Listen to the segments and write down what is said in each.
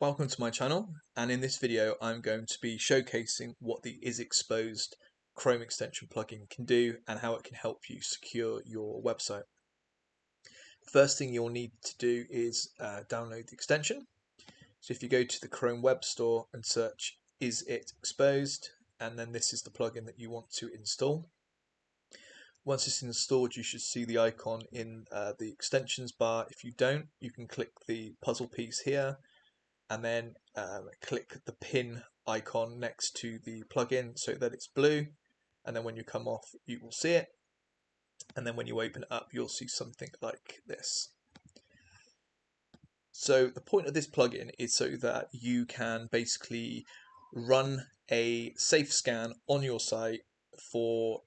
Welcome to my channel, and in this video I'm going to be showcasing what the IsItExposed Chrome extension plugin can do and how it can help you secure your website. First thing you'll need to do is download the extension. So if you go to the Chrome Web Store and search IsItExposed, and then this is the plugin that you want to install. Once it's installed, you should see the icon in the extensions bar. If you don't, you can click the puzzle piece here and then click the pin icon next to the plugin so that it's blue, and then when you come off you will see it, and then when you open it up you'll see something like this. So the point of this plugin is so that you can basically run a safe scan on your site for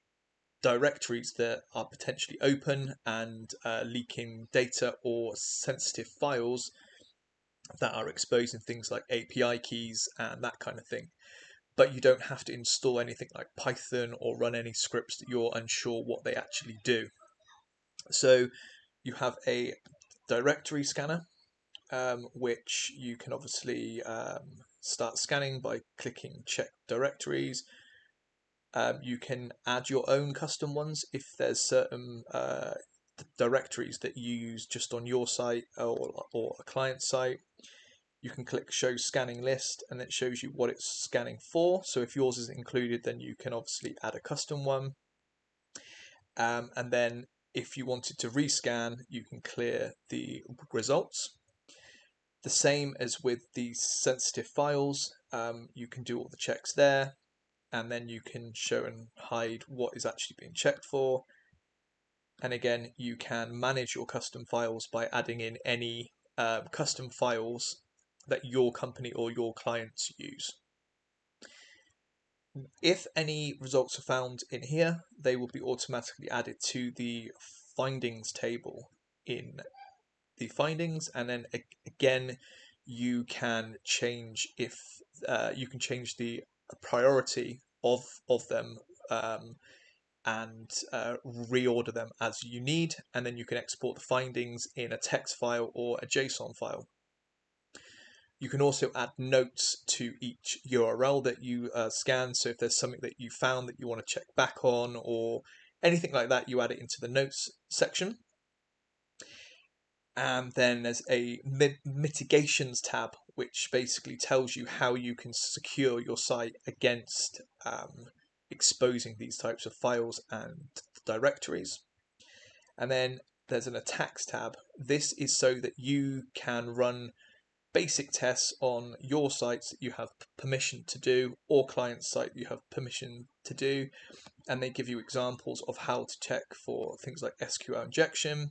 directories that are potentially open and leaking data or sensitive files that are exposing things like API keys and that kind of thing. But you don't have to install anything like Python or run any scripts that you're unsure what they actually do. So you have a directory scanner, which you can obviously start scanning by clicking check directories. You can add your own custom ones if there's certain directories that you use just on your site or a client site. You can click show scanning list and it shows you what it's scanning for. So if yours is included, then you can obviously add a custom one. And then if you wanted to rescan, you can clear the results. The same as with the sensitive files, you can do all the checks there, and then you can show and hide what is actually being checked for. And again, you can manage your custom files by adding in any custom files that your company or your clients use. If any results are found in here, they will be automatically added to the findings table in the findings, and then again you can change if you can change the priority of them and reorder them as you need, and then you can export the findings in a text file or a JSON file. You can also add notes to each URL that you scan, so if there's something that you found that you want to check back on or anything like that, you add it into the notes section. And then there's a mitigations tab, which basically tells you how you can secure your site against exposing these types of files and directories. And then there's an attacks tab. This is so that you can run basic tests on your sites that you have permission to do, or client site that you have permission to do, and they give you examples of how to check for things like SQL injection.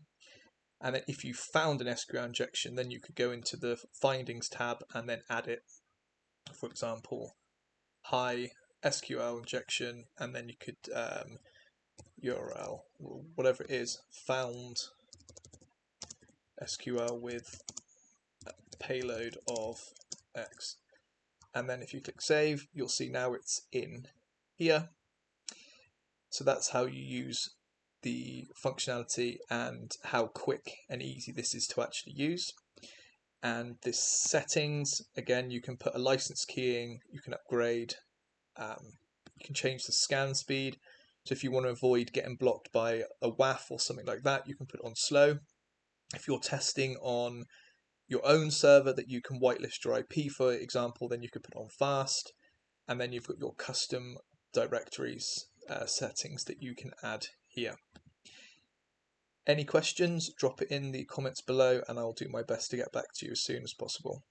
And then if you found an SQL injection, then you could go into the findings tab and then add it. For example, hi SQL injection, and then you could URL, whatever it is, found SQL with payload of X, and then if you click save, you'll see now it's in here. So that's how you use the functionality and how quick and easy this is to actually use. And this settings, again, you can put a license keying, you can upgrade, you can change the scan speed. So if you want to avoid getting blocked by a WAF or something like that, you can put it on slow. If you're testing on your own server that you can whitelist your IP, for example, then you could put on fast. And then you've got your custom directories settings that you can add here. Any questions, drop it in the comments below and I'll do my best to get back to you as soon as possible.